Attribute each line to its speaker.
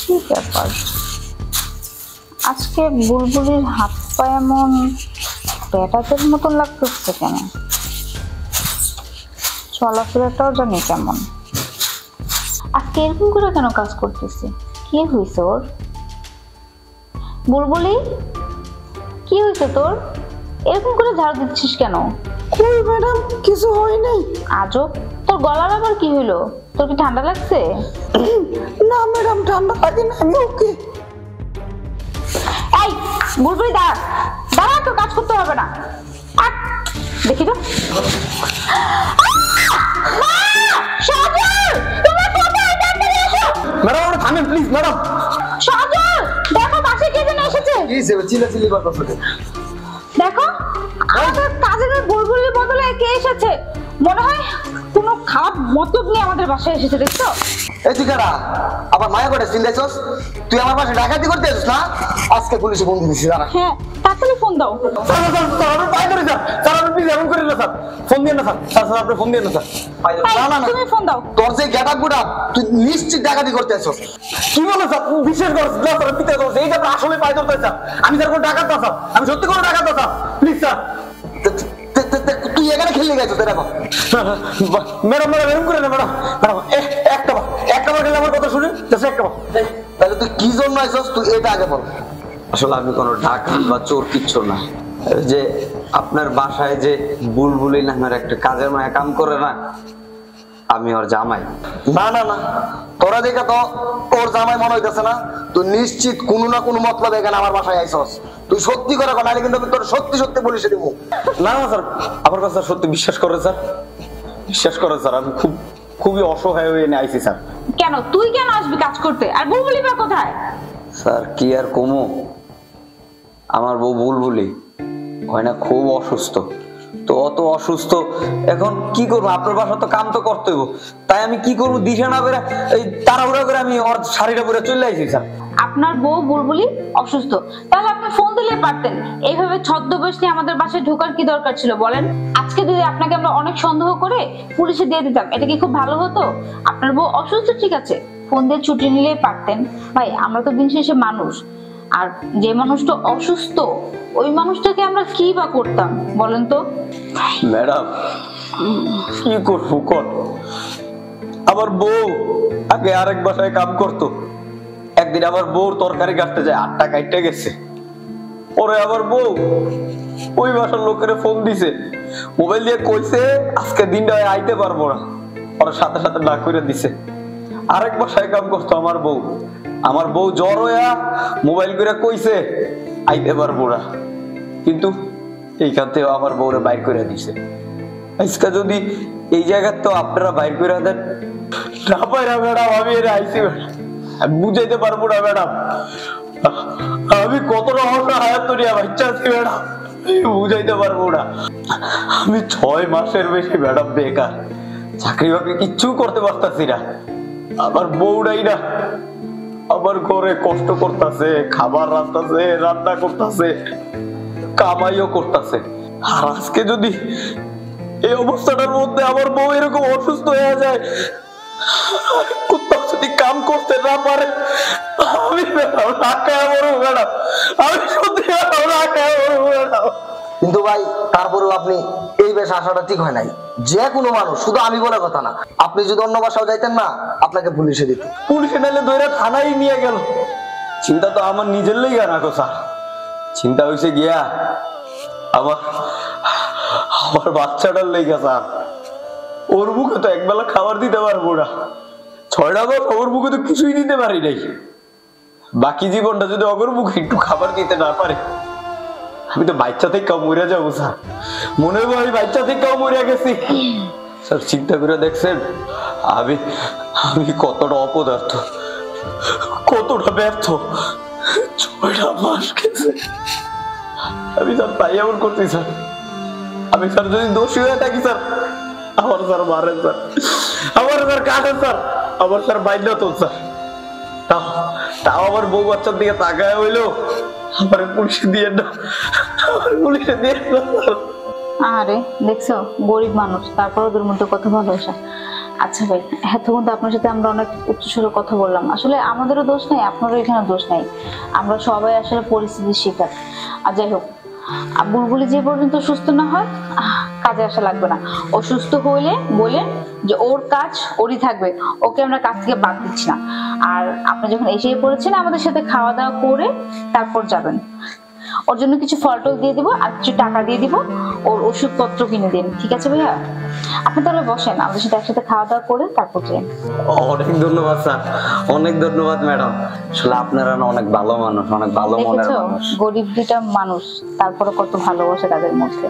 Speaker 1: কি ব্যাপার, আজকে বুলবুলির হাত পা এমন ব্যাটাদের মতন লাগতেছে কেন? চলাফেরাটাও জানি কেমন। আজকে এরকম করে কেন কাজ করতেছে? কি হয়েছে ওর? বুলবুলি, কি হয়েছে তোর? এরকম করে ঝাড়ু দিচ্ছিস কেন?
Speaker 2: কই ম্যাডাম, কিছু হয় নাই।
Speaker 1: আজব, তোর গলার আবার কি হইলো? তোর কি ঠান্ডা লাগছে?
Speaker 2: না ম্যাডাম, ঠান্ডা লাগে না, আমি ওকে।
Speaker 1: এই বুলবুলি, দাঁড়া দাঁড়া, তো কাজ করতে হবে না। দেখি তো।
Speaker 2: ম্যাডাম থামেন প্লিজ। ম্যাডাম
Speaker 1: সজল, দেখো পাশে কে যেন এসেছে।
Speaker 2: কি সে চিল্লাচিল্লি করতেছ?
Speaker 1: দেখো আমাদের কাজের বুলবুলির বদলে কে এসেছে, মনে হয় কোনো খারাপ মতলব নিয়ে আমাদের বাসায় এসেছে। দেখছো?
Speaker 2: এই তুই কারা? আবার মায়া করে চিল্লাইছস? তুই আমার পাশে ডাকাতি করতে আসছিস না? আজকে পুলিশে ফোন দিয়েছি। দাঁড়া।
Speaker 1: হ্যাঁ, তাড়াতাড়ি ফোন দাও।
Speaker 2: স্যার পাই ধরে স্যার। স্যার আপনি প্লিজ এমন করেন না স্যার। ফোন দিন না স্যার। স্যার আপনি ফোন দিন না স্যার। না না না,
Speaker 1: তুমি ফোন দাও।
Speaker 2: তোর যে গেটআপ গুড়া, তুই নিশ্চিত ডাকাতি করতে আসছিস। কি বলো স্যার? বিশ্বাস করছ না স্যার, পিতা করছ। এইটা আপনি আসলে পাই ধরতে স্যার। আমি স্যার কোনো ডাকাত না স্যার। আমি সত্যি কোনো ডাকাত না স্যার। Please sir. তুই এখানে খেলে গেছিস দেখো। ম্যাডাম ম্যাডাম এরকম করে না ম্যাডাম। ম্যাডাম একটা বার খেলে আমার কথা শুনে একটা বার। তাহলে তুই কি জন্য আইছস, তুই এটা আগে বল।
Speaker 3: আসলে আমি কোনো ডাকাত বা চোর কিচ্ছু না। যে আপনার বাসায় যে বুলবুলি নামের একটা কাজের মায়া কাম করে না, আমি ওর জামাই।
Speaker 2: না না না, তোরা দেখে তো ওর জামাই মনে হইতেছে না। তুই নিশ্চিত কোনো না কোনো মতলব এখানে আমার বাসায় আইছস। তুই সত্যি করে কর, নাহলে কিন্তু আমি তোর সত্যি সত্যি পুলিশে দিব।
Speaker 3: না না স্যার, আমার কথা সত্যি বিশ্বাস করে স্যার। বিশ্বাস করে স্যার, আমি খুবই অসহায় হয়ে এনে আইছি স্যার।
Speaker 1: কেন তুই কেন আসবি কাজ করতে? আর বুলবুলি বা কোথায়?
Speaker 3: স্যার কি আর কমু, আমার বউ বুলবুলি হয় না খুব অসুস্থ। তো অত অসুস্থ, এখন কি করবো? আপনার বাসা তো কাম তো করতে হইব, তাই আমি কি করবো দিশা না বেরা এই তাড়াহুড়া করে আমি ওর শাড়িটা পরে চলে আইছি স্যার।
Speaker 1: আপনার বউ বুলবুলি অসুস্থ, তাহলে আপনি ফোন দিলে পারতেন। এইভাবে ছদ্মবেশ নিয়ে আমাদের বাসায় ঢোকার কি দরকার ছিল বলেন? আজকে যদি আপনাকে আমরা অনেক সন্দেহ করে পুলিশে দিয়ে দিতাম, এটা কি খুব ভালো হতো? আপনার বউ অসুস্থ, ঠিক আছে, ফোন দিয়ে ছুটি নিলেই পারতেন। ভাই, আমরা তো দিন শেষে মানুষ, আর যে মানুষটা অসুস্থ ওই মানুষটাকে আমরা কি বা করতাম বলেন তো?
Speaker 3: ম্যাডাম কি করবো কর, আমার বউ আগে আরেক বাসায় কাম করতো। একদিন আমার বউর তরকারি কাটতে যায়, 8 টাকা কাটতে গেছে। পরে আবার বউ ওই বাসার লোকের ফোন দিছে, মোবাইল দিয়ে কইছে আজকে দিনটা আইতে পারবো না। ওর সাথে সাথে না করে দিছে। আরেক বাসায় কাম করতো আমার বউ জ্বর হইয়া মোবাইল করে কইছে আইতে পারবো না, কিন্তু এইখান থেকে আমার বউরে বাইর করে দিছে। আজকে যদি এই জায়গায় তো আপনারা বাইর করে দেন না পাইরা ম্যাডাম, আমি এর আইসি আমি বুঝাইতে পারবো না ম্যাডাম। আমি কতটা অসহায় নিয়ে বাচ্চা আছি ম্যাডাম, বুঝাইতে পারবো না। আমি 6 মাসের বেশি ম্যাডাম বেকার, চাকরি বাকরি কিচ্ছু করতে পারতাছি না। আমার বউটাই না আমার ঘরে কষ্ট করতেছে, খাবার রান্নাছে, রান্না করতেছে, কামাইও করতেছে। আর আজকে যদি এই অবস্থাটার মধ্যে আমার বউ এরকম অসুস্থ হয়ে যায়, কোথাও যদি কাম করতে না পারে, আমি ম্যাডাম আমি সত্যি ম্যাডাম।
Speaker 2: কিন্তু ভাই তারপরেও আপনি এই বেশ আসাটা ঠিক হয় নাই। যে কোনো মানুষ, শুধু আমি বলে কথা না, আপনি যদি অন্য বাসাও যাইতেন না, আপনাকে পুলিশে দিত।
Speaker 3: পুলিশে নাইলে ধরে থানায় নিয়ে গেল। চিন্তা তো আমার নিজের লেগে না গো স্যার, চিন্তা হয়েছে গিয়া আমার বাচ্চাটার লেগে স্যার। ওর মুখে তো একবেলা খাবার দিতে পারবো না, 6টা বছর ওর মুখে তো কিছুই দিতে পারি নাই। বাকি জীবনটা যদি ওর মুখে একটু খাবার দিতে না পারে, আমি তো বাচ্চা থেকে মরে যাবো স্যার। মনে হয় আমি বাচ্চা থেকে মরে গেছি স্যার। চিন্তা করে দেখছেন আমি কতটা অপদার্থ, কতটা ব্যর্থ। 6টা মাস গেছে আমি স্যার, তাই এমন করছি স্যার। আমি স্যার যদি দোষী হয়ে থাকি স্যার, আমার স্যার মারেন স্যার, আমার স্যার কাটেন স্যার, আমার স্যার বাইন্দা তো স্যার। তাও আমার বউ বাচ্চার দিকে তাকায় হইলো আমার পুলিশে দিয়ে না, আমার পুলিশে দিয়ে না।
Speaker 1: আরে দেখছো, গরিব মানুষ, তারপর ওদের মধ্যে কত ভালোবাসা। আচ্ছা ভাই, এতক্ষণ তো আপনার সাথে আমরা অনেক উচ্চস্বরে কথা বললাম, আসলে আমাদেরও দোষ নাই, আপনারও এখানে দোষ নাই, আমরা সবাই আসলে পরিস্থিতির শিকার। আর যাই হোক, বুলবুলি যে পর্যন্ত সুস্থ না হয় কাজে আসা লাগবে না। ও সুস্থ হইলে বলেন যে ওর কাজ ওরই থাকবে, ওকে আমরা কাজ থেকে বাদ দিচ্ছি না। আর আপনি যখন এসেই পড়েছেন আমাদের সাথে খাওয়া দাওয়া করে তারপর যাবেন। ওর জন্য কিছু ফল টল দিয়ে দিব আর কিছু টাকা দিয়ে দিব, ওর ওষুধপত্র কিনে দিন, ঠিক আছে ভাইয়া? আপনি তাহলে বসেন, আমাদের সাথে একসাথে খাওয়া দাওয়া করে তারপর যান।
Speaker 3: অনেক ধন্যবাদ স্যার, অনেক ধন্যবাদ ম্যাডাম। আসলে আপনারা না অনেক ভালো মানুষ, অনেক ভালো মনের
Speaker 1: দেখেছো,
Speaker 3: মানুষ।
Speaker 1: গরিব দুটা মানুষ তারপরে কত ভালোবাসে তাদের মধ্যে।